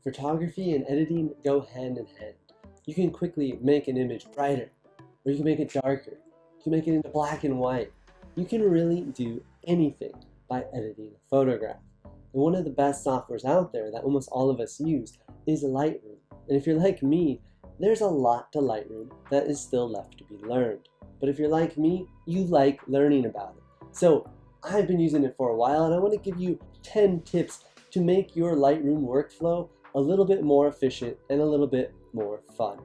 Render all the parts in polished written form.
Photography and editing go hand in hand. You can quickly make an image brighter, or you can make it darker. You can make it into black and white. You can really do anything by editing a photograph. And one of the best softwares out there that almost all of us use is Lightroom. And if you're like me, there's a lot to Lightroom that is still left to be learned. But if you're like me, you like learning about it. So I've been using it for a while, and I want to give you 10 tips to make your Lightroom workflow a little bit more efficient and a little bit more fun.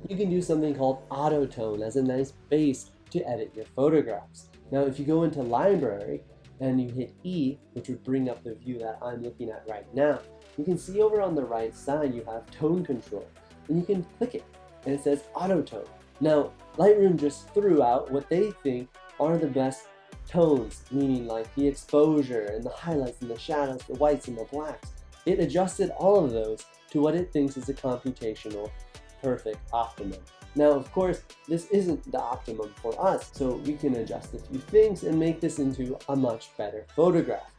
You can do something called auto tone as a nice base to edit your photographs. Now if you go into Library and you hit E, which would bring up the view that I'm looking at right now, you can see over on the right side you have tone control, and you can click it and it says auto tone. Now Lightroom just threw out what they think are the best tones, meaning like the exposure and the highlights and the shadows, the whites and the blacks. It adjusted all of those to what it thinks is a computational perfect optimum. Now of course this isn't the optimum for us, so we can adjust a few things and make this into a much better photograph.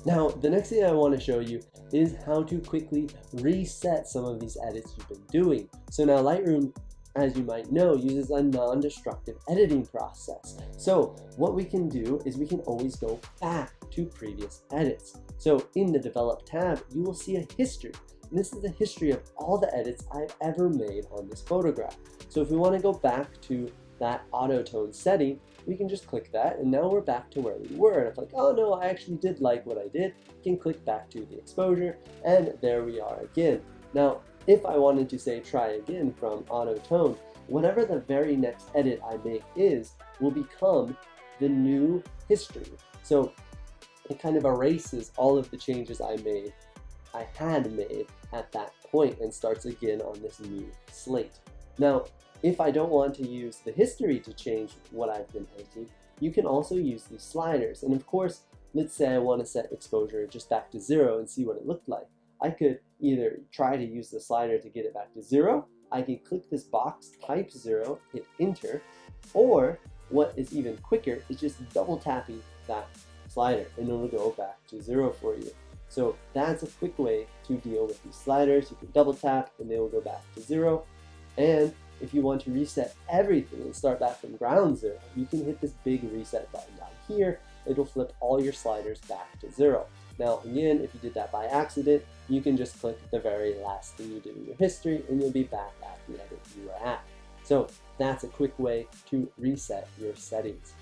Now the next thing I want to show you is how to quickly reset some of these edits you've been doing. So now Lightroom, as you might know, uses a non-destructive editing process. So what we can do is we can always go back to previous edits. So in the Develop tab, you will see a history. And this is the history of all the edits I've ever made on this photograph. So if we want to go back to that auto tone setting, we can just click that, and now we're back to where we were. And if like, oh no, I actually did like what I did, you can click back to the exposure, and there we are again. Now, if I wanted to say try again from auto tone, whatever the very next edit I make is, will become the new history. So it kind of erases all of the changes I had made at that point, and starts again on this new slate. Now, if I don't want to use the history to change what I've been editing, you can also use these sliders. And of course, let's say I want to set exposure just back to 0 and see what it looked like. I could either try to use the slider to get it back to 0, I can click this box, type 0, hit enter, or what is even quicker is just double tapping that slider and it'll go back to 0 for you. So that's a quick way to deal with these sliders. You can double tap and they will go back to 0. And if you want to reset everything and start back from ground zero, you can hit this big reset button down here. It'll flip all your sliders back to 0. Now again, if you did that by accident, you can just click the very last thing you did in your history and you'll be back at the edit you were at. So that's a quick way to reset your settings.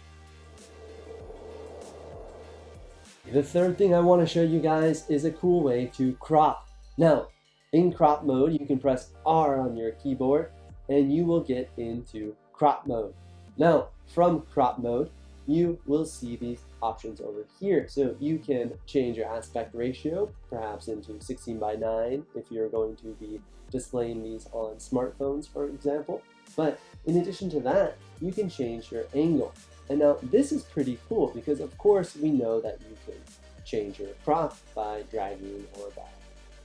The third thing I want to show you guys is a cool way to crop. Now, in crop mode, you can press R on your keyboard and you will get into crop mode. Now, from crop mode, you will see these options over here. So you can change your aspect ratio, perhaps into 16:9 if you're going to be displaying these on smartphones, for example. But in addition to that, you can change your angle. And now this is pretty cool because of course we know that you can change your crop by dragging or by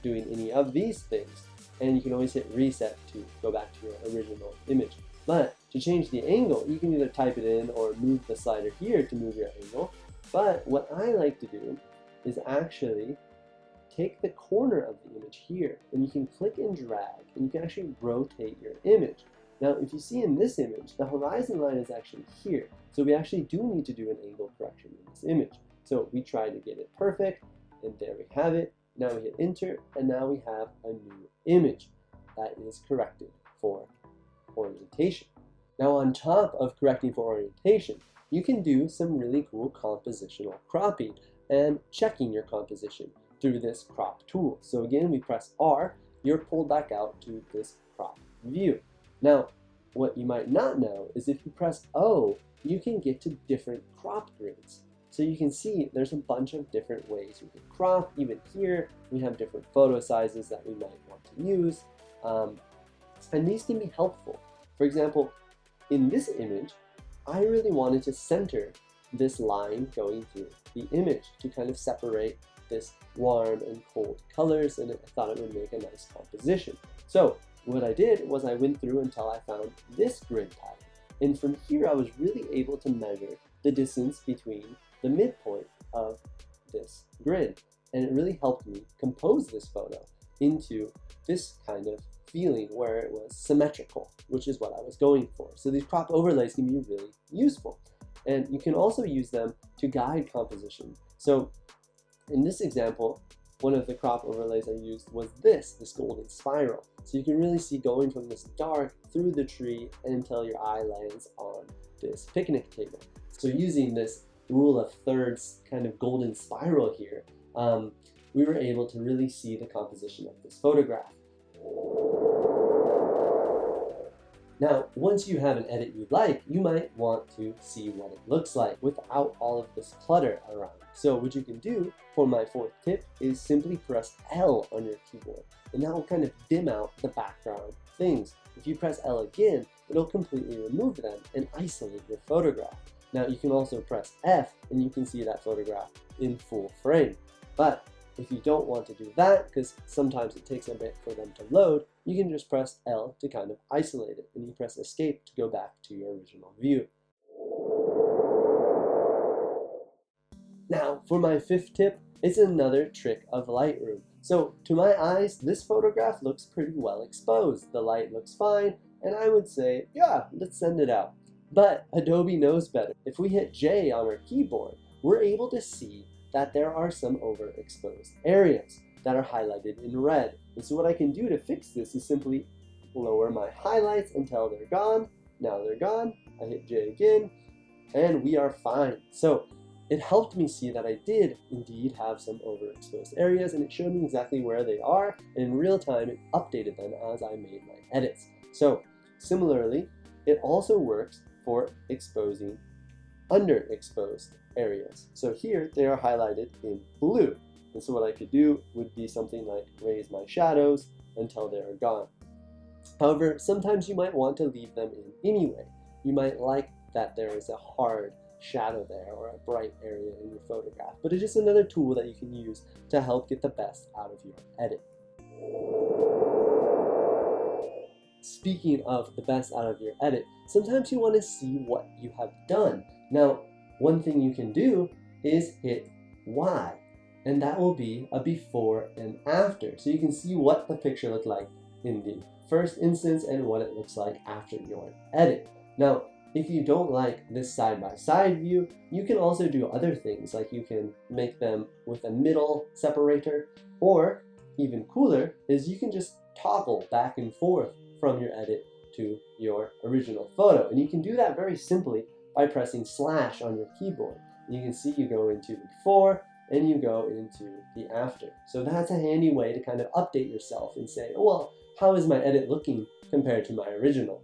doing any of these things. And you can always hit reset to go back to your original image. But to change the angle, you can either type it in or move the slider here to move your angle. But what I like to do is actually take the corner of the image here, and you can click and drag, and you can actually rotate your image. Now, if you see in this image, the horizon line is actually here. So we actually do need to do an angle correction in this image. So we try to get it perfect, and there we have it. Now we hit enter, and now we have a new image that is corrected for orientation. Now on top of correcting for orientation, you can do some really cool compositional cropping and checking your composition through this crop tool. So again, we press R, you're pulled back out to this crop view. Now, what you might not know is if you press O, you can get to different crop grids. So you can see there's a bunch of different ways you can crop. Even here, we have different photo sizes that we might want to use. And these can be helpful. For example, in this image, I really wanted to center this line going through the image to kind of separate this warm and cold colors, and I thought it would make a nice composition. So what I did was I went through until I found this grid pattern. And from here, I was really able to measure the distance between the midpoint of this grid. And it really helped me compose this photo into this kind of feeling where it was symmetrical, which is what I was going for. So these crop overlays can be really useful. And you can also use them to guide composition. So in this example, one of the crop overlays I used was this golden spiral. So you can really see going from this dark through the tree until your eye lands on this picnic table. So using this rule of thirds kind of golden spiral here, we were able to really see the composition of this photograph. Now, once you have an edit you like, you might want to see what it looks like without all of this clutter around. So what you can do for my fourth tip is simply press L on your keyboard, and that will kind of dim out the background things. If you press L again, it'll completely remove them and isolate your photograph. Now you can also press F and you can see that photograph in full frame. But if you don't want to do that, because sometimes it takes a bit for them to load, you can just press L to kind of isolate it, and you press Escape to go back to your original view. Now, for my fifth tip, it's another trick of Lightroom. So, to my eyes, this photograph looks pretty well exposed. The light looks fine, and I would say, yeah, let's send it out. But Adobe knows better. If we hit J on our keyboard, we're able to see that there are some overexposed areas that are highlighted in red. And so what I can do to fix this is simply lower my highlights until they're gone. Now they're gone. I hit J again, and we are fine. So it helped me see that I did indeed have some overexposed areas, and it showed me exactly where they are, and in real time it updated them as I made my edits. So similarly, it also works for exposing underexposed areas. So here they are highlighted in blue. And so what I could do would be something like raise my shadows until they are gone. However, sometimes you might want to leave them in anyway. You might like that there is a hard shadow there or a bright area in your photograph, but it's just another tool that you can use to help get the best out of your edit. Speaking of the best out of your edit, sometimes you want to see what you have done. Now, one thing you can do is hit Y, and that will be a before and after. So you can see what the picture looked like in the first instance and what it looks like after your edit. Now, if you don't like this side-by-side view, you can also do other things, like you can make them with a middle separator, or even cooler is you can just toggle back and forth from your edit to your original photo. And you can do that very simply by pressing slash on your keyboard. And you can see you go into the before and you go into the after. So that's a handy way to kind of update yourself and say, oh, well, how is my edit looking compared to my original?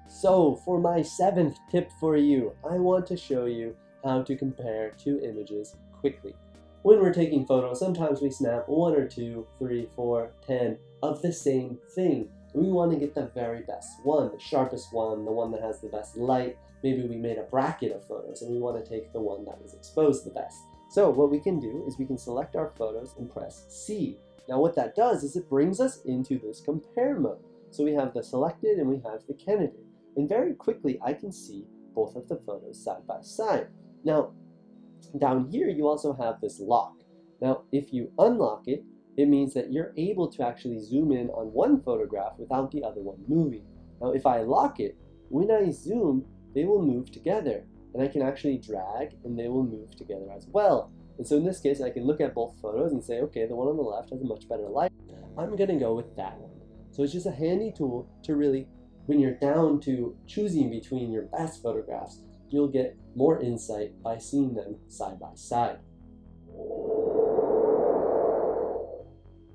So for my seventh tip for you, I want to show you how to compare two images quickly. When we're taking photos, sometimes we snap 1 or 2, 3, 4, 10 of the same thing. We want to get the very best one, the sharpest one, the one that has the best light. Maybe we made a bracket of photos and we want to take the one that was exposed the best. So what we can do is we can select our photos and press C. Now what that does is it brings us into this compare mode. So we have the selected and we have the candidate. And very quickly I can see both of the photos side by side. Now down here you also have this lock. Now if you unlock it, it means that you're able to actually zoom in on one photograph without the other one moving. Now if I lock it, when I zoom, they will move together, and I can actually drag and they will move together as well. And so in this case, I can look at both photos and say, okay, the one on the left has a much better light. I'm gonna go with that one. So it's just a handy tool to really, when you're down to choosing between your best photographs, you'll get more insight by seeing them side by side.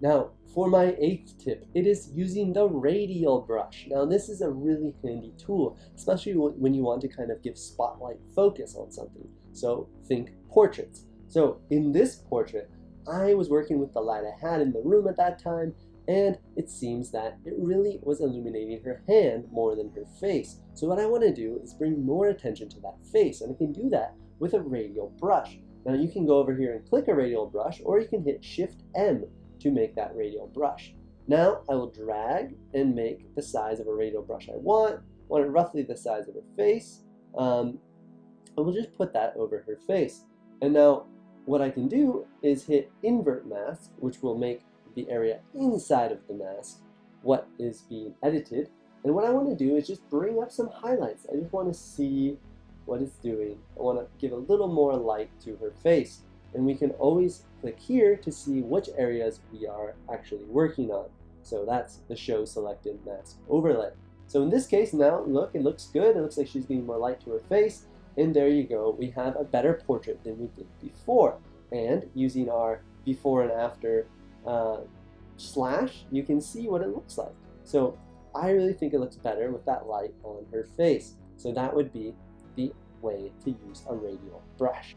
Now, for my eighth tip, it is using the Radial Brush. Now, this is a really handy tool, especially when you want to kind of give spotlight focus on something. So think portraits. So in this portrait, I was working with the light I had in the room at that time, and it seems that it really was illuminating her hand more than her face. So what I want to do is bring more attention to that face, and I can do that with a Radial Brush. Now you can go over here and click a Radial Brush, or you can hit Shift M to make that Radial Brush. Now I will drag and make the size of a radial brush I want it roughly the size of her face, and we'll just put that over her face. And now what I can do is hit invert mask, which will make the area inside of the mask what is being edited. And what I want to do is just bring up some highlights. I just want to see what it's doing. I want to give a little more light to her face. And we can always click here to see which areas we are actually working on. So that's the show selected mask overlay. So in this case now, look, it looks good. It looks like she's getting more light to her face. And there you go. We have a better portrait than we did before. And using our before and after slash, you can see what it looks like. So I really think it looks better with that light on her face. So that would be the way to use a radial brush.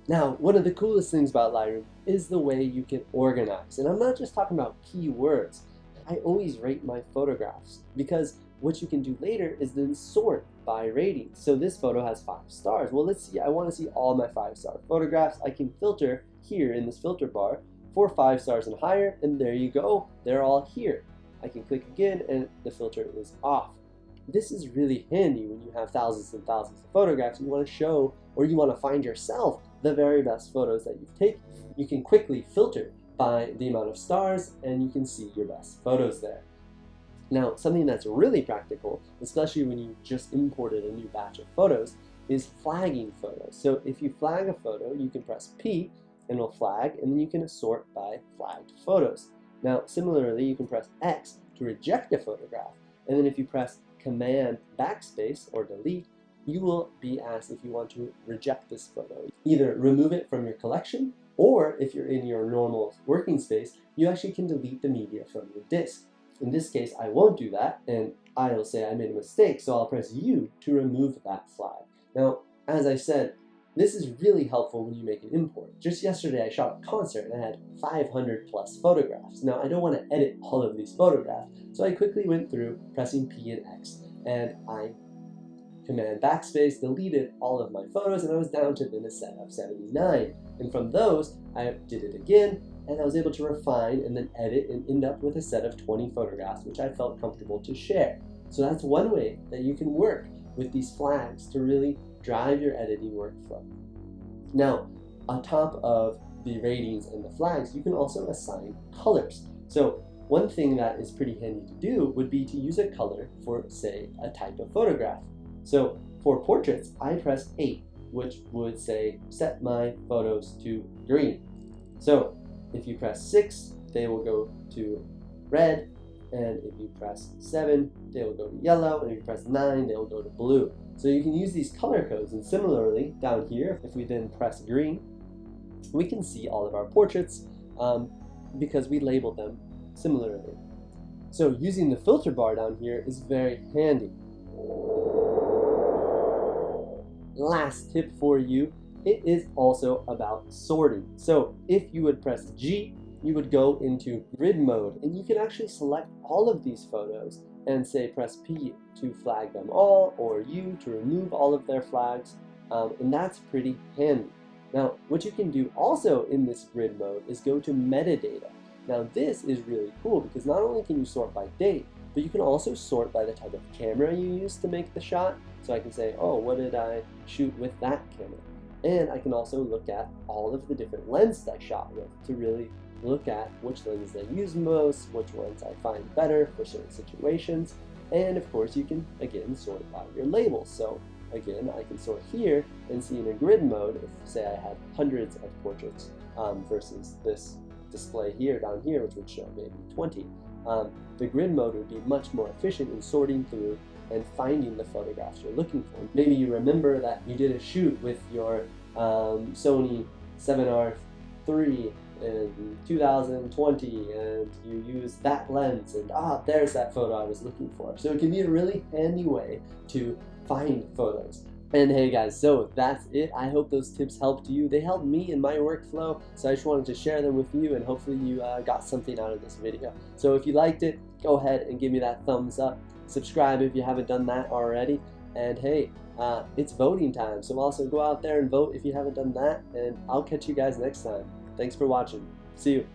Now, one of the coolest things about Lightroom is the way you can organize. And I'm not just talking about keywords. I always rate my photographs because what you can do later is then sort by rating. So this photo has 5 stars. Well, let's see, I want to see all my 5-star photographs. I can filter here in this filter bar for 5 stars and higher, and there you go, they're all here. I can click again and the filter is off. This is really handy when you have thousands and thousands of photographs and you want to show, or you want to find yourself the very best photos that you've taken. You can quickly filter by the amount of stars and you can see your best photos there. Now, something that's really practical, especially when you just imported a new batch of photos, is flagging photos. So if you flag a photo, you can press P and it'll flag, and then you can sort by flagged photos. Now, similarly, you can press X to reject a photograph, and then if you press Command backspace or delete, you will be asked if you want to reject this photo. Either remove it from your collection, or if you're in your normal working space, you actually can delete the media from your disk. In this case, I won't do that, and I'll say I made a mistake, so I'll press U to remove that flag. Now, as I said, this is really helpful when you make an import. Just yesterday, I shot a concert and I had 500 plus photographs. Now, I don't want to edit all of these photographs, so I quickly went through pressing P and X, and I Command backspace deleted all of my photos, and I was down to then a set of 79. And from those, I did it again, and I was able to refine and then edit and end up with a set of 20 photographs, which I felt comfortable to share. So that's one way that you can work with these flags to really drive your editing workflow. Now, on top of the ratings and the flags, you can also assign colors. So one thing that is pretty handy to do would be to use a color for, say, a type of photograph. So for portraits, I press 8, which would say set my photos to green. So if you press 6, they will go to red, and if you press 7, they will go to yellow, and if you press 9, they will go to blue. So you can use these color codes, and similarly, down here, if we then press green, we can see all of our portraits because we labeled them similarly. So using the filter bar down here is very handy. Last tip for you, it is also about sorting. So if you would press G, you would go into grid mode, and you can actually select all of these photos and say press P to flag them all, or U to remove all of their flags, and that's pretty handy. Now, what you can do also in this grid mode is go to metadata. Now this is really cool because not only can you sort by date, but you can also sort by the type of camera you used to make the shot. So I can say, oh, what did I shoot with that camera? And I can also look at all of the different lenses I shot with to really look at which lenses I use most, which ones I find better for certain situations. And of course, you can, again, sort by your labels. So again, I can sort here and see in a grid mode, if say I had hundreds of portraits versus this display here down here, which would show maybe 20. The grid mode would be much more efficient in sorting through and finding the photographs you're looking for. Maybe you remember that you did a shoot with your Sony 7R III in 2020 and you use that lens, and there's that photo I was looking for. So it can be a really handy way to find photos. And hey guys, so that's it. I hope those tips helped you. They helped me in my workflow, so I just wanted to share them with you, and hopefully you got something out of this video. So if you liked it, go ahead and give me that thumbs up. Subscribe if you haven't done that already. And hey, it's voting time, so also go out there and vote if you haven't done that, and I'll catch you guys next time. Thanks for watching. See you.